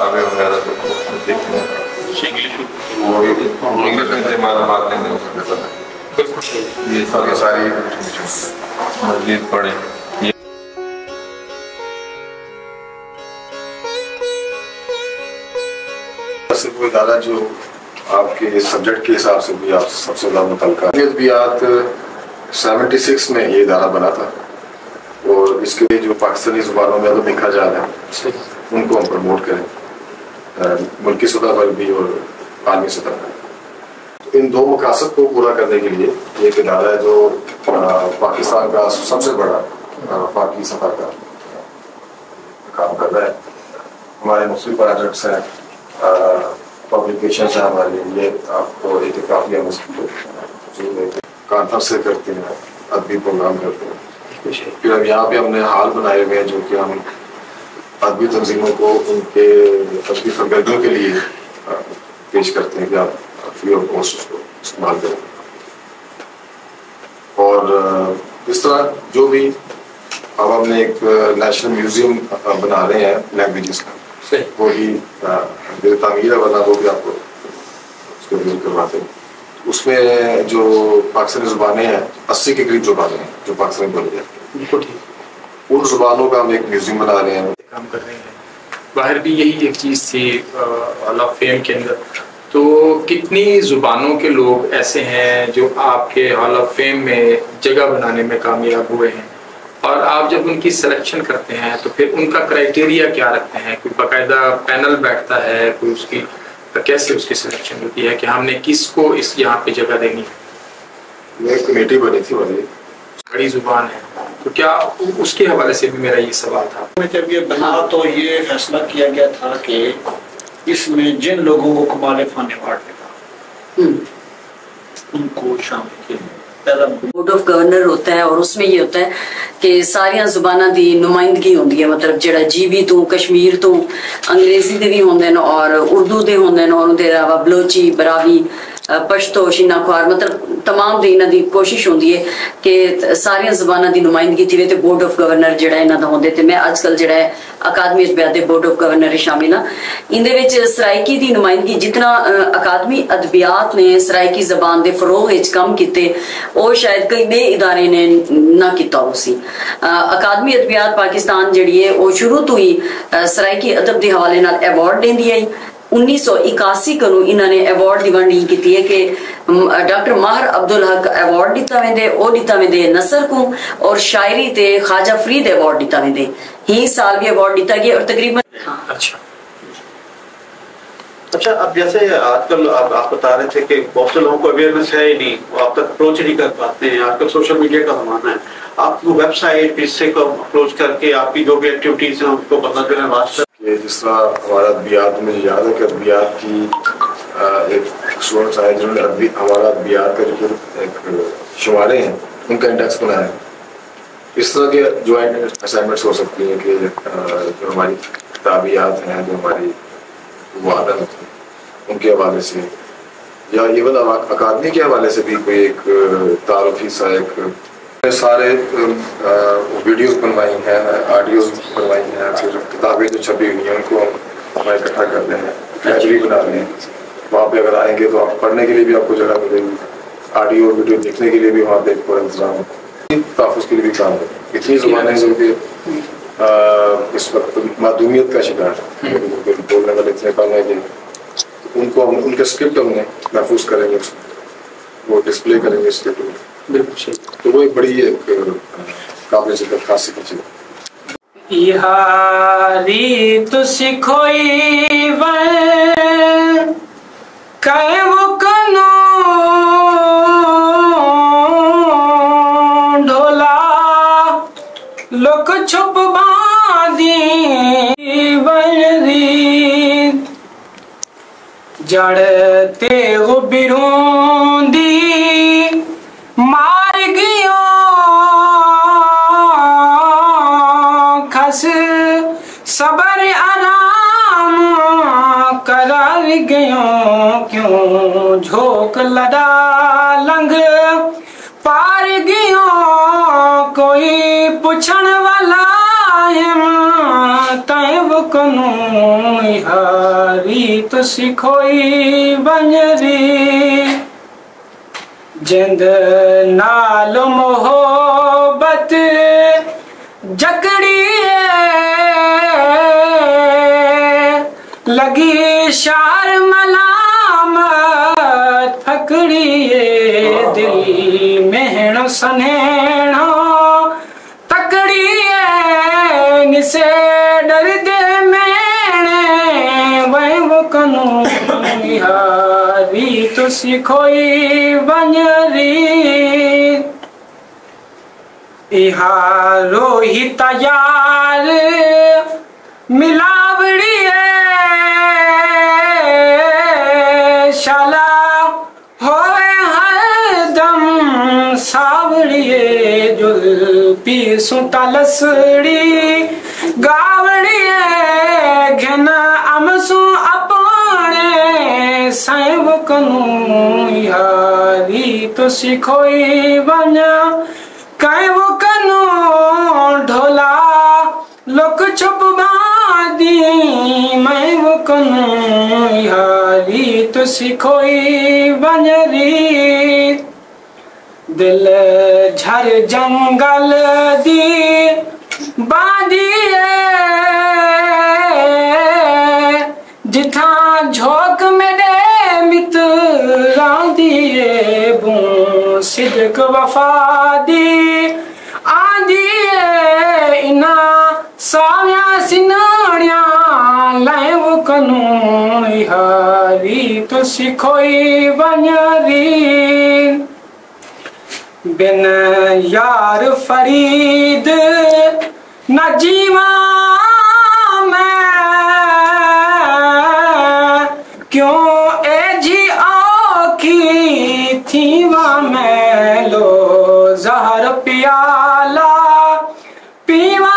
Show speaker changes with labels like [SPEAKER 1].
[SPEAKER 1] किताबें वगैरह तो देखते हैं, इंग्लिश में से मालूमात नहीं हो सकता। ये सारी मस्जिद पढ़े।
[SPEAKER 2] सिर्फ वो इदारा जो आपके सब्जेक्ट के हिसाब से भी आप सबसे ज़्यादा मुतल्लिक़ है। अदबियात 76 में ये इदारा बना था और इसके लिए जो पाकिस्तानी ज़ुबानों में अदब लिखा जा रहा है उनको हम प्रमोट करें, मुल्की सतह पर भी और आलमी सतह पर। इन दो मकासद को पूरा करने के लिए एक इदारा है जो पाकिस्तान का सबसे बड़ा पाकी सतह का काम कर रहा है। हमारे मुख्तलिफ प्रोजेक्ट्स हैं, पब्लिकेशन है हमारे, ये आपको एक काफ़ी जो कॉन्फ्रेंस से करते हैं, अदबी प्रोग्राम करते हैं। फिर अब यहाँ पे हमने हाल बनाए हुए हैं जो कि हम अदबी तंजीमों को उनके अदबी सरगर्मियों के लिए पेश करते हैं कि आप फ्री ऑफ कॉस्ट उसको इस्तेमाल करें। और इस तरह जो भी अब हमने एक नेशनल म्यूजियम बना रहे हैं लैंग्वेजेस का, वो भी तामीर है, वरना वो भी आपको उसको विजिट करवाते हैं। उसमें जो पाकिस्तानी ज़ुबानें हैं 80 के करीब ज़ुबानें हैं जो पाकिस्तानी बोली जाती हैं, उन ज़ुबानों का हम एक म्यूजियम बना रहे हैं,
[SPEAKER 3] काम कर रहे हैं। बाहर भी यही एक चीज़ थी हॉल ऑफ फेम के अंदर, तो कितनी ज़ुबानों के लोग ऐसे हैं जो आपके हॉल ऑफ फेम में जगह बनाने में कामयाब हुए हैं, और आप जब उनकी सिलेक्शन करते हैं तो फिर उनका क्राइटेरिया क्या रखते हैं? कोई बाकायदा पैनल बैठता है, कोई उसकी कैसे उसकी सिलेक्शन होती है कि हमने किसको इस यहाँ पे जगह देनी?
[SPEAKER 2] एक कमेटी बनी थी,
[SPEAKER 3] बड़ी जुबान है, तो क्या उसके हवाले से भी मेरा ये सवाल था।
[SPEAKER 4] जब ये बना तो ये फैसला किया गया था कि इसमें जिन लोगों को कमाल फन अवार्ड मिला उनको शामिल किया।
[SPEAKER 5] बोर्ड ऑफ गवर्नर होता है और उसमें ये होता है कि सारिया जुबाना की नुमाइंदगी होती है, मतलब जो जीबी तो कश्मीर तो अंग्रेजी के भी होंगे और उर्दू के होंगे और उनके अलावा बलोची, बरावी, पश्तो, शिनाख्वार, मतलब तमाम दी इन्हां दी कोशिश होंदी है कि सारिया ज़ुबानां दी नुमाइंदगी थी ते बोर्ड ऑफ गवर्नर जिहड़ा इन्हां दा होंदे ते मैं अजकल जिहड़ा है अकादमी अदबियात दे बोर्ड ऑफ गवर्नर शामिल हाँ। इंदे विच सराइकी दी नुमाइंदगी जितना अकादमी अदबियात ने सराइकी ज़बान दे फरोग विच कम कीते वो शायद कई बे इदारे ने ना कीता उसी। अकादमी अदबियात पाकिस्तान जिहड़ी है वो शुरू तो ही सराइकी अदब दे हवाले नाल अवार्ड देंदी आई। 1981 को इन्होंने अवार्ड की वंडी की है कि डॉक्टर माहर अब्दुल हक अवार्ड दिता वेंदे, ओ दिता वेंदे नसर को, और शायरी ते ख्वाजा फरीद अवार्ड दिता वेंदे। ही साल भी अवार्ड दिता गया और तकरीबन
[SPEAKER 4] अच्छा अब जैसे आजकल आप बता रहे थे कि बहुत से लोगों को अवेयरनेस है ही नहीं, वो आप तक अप्रोच नहीं कर पाते हैं। आजकल सोशल मीडिया का जमाना है, आप वेबसाइट इससे को अप्रोच करके आपकी जो भी एक्टिविटीज हैं उनको बता देना वास्ते।
[SPEAKER 2] जिस तरह हमारा अदबियात, मुझे याद है कि अदबियात की एक स्टूडेंट्स आए जिन्होंने हमारा अदबियात का जो एक शुमारे हैं उनका इंडेक्स बनाया है। इस तरह के ज्वाइंट असाइनमेंट्स हो सकती हैं कि जो हमारी किताबियात हैं, जो हमारी वादन उनके हवाले से, या इवन अकादमी के हवाले से भी कोई एक तारुफी सा एक सारे वीडियोस बनवाई हैं, ऑडियोज बनवाई हैं, फिर किताबें जो छपी हुई हैं उनको हम इकट्ठा करते हैं, लाइब्रेरी बना रहे हैं। वहाँ पे अगर आएंगे तो आप पढ़ने के लिए भी आपको जगह मिलेगी, ऑडियो वीडियो देखने के लिए भी वहाँ पे पूरा इंतजाम है, तहफ़्फ़ुज़ के लिए भी काम है। इतनी ज़ुबानें जो कि इस वक्त मादूमियत का शिकार है, बोलने वाले इतने कम है कि उनको हम उनके स्क्रिप्ट हमने महफूज करेंगे, वो डिस्प्ले करेंगे स्क्रिप्ट में, बिल्कुल। तो वो एक बड़ी एक काबिल ज़िक्र खासियत है।
[SPEAKER 3] यारी तो सिखोई वन कहे वो कनो ढोला लोक छुप बांधी वरी जड़ते वो बिरूंदी मार गयो खस सबर आराम करार गयो क्यों झोंक लड़ा लंघ पार गयो कोई पुछण वाला तय वो
[SPEAKER 6] कनू हारी तुसी खोई बनरी जिंद नाल मोहब्बत जकड़ी लगी शार मलामत फकड़ी दिल मेहणो सनेणो तकड़ी निसे डर दे मेणे वै वो कनू हारी तुसी खोई बनरी इहा रोहित यार मिलावड़ी शाला होए हरदम सावड़िए जुल्फी सुता लसड़ी गावड़िए घन अमसु अपने सैव कनू यारी तुसी खोई बना कई वो कनू ढोला लोक छुप बादी मैं वो कनू यारी तुसी खोई बनरी दिल झर जंगल दी बादी जिथा झोंक मेरे मित्रा दिए बू सिदक वफादी आंदी इना साव्या सिनाड़िया लाए वो कनू हारी तुसी खोई बनरी बिन यार फरीद न जीवा मैं क्यों एजी आखी थीवा मैं लो जहर पियाला पीवा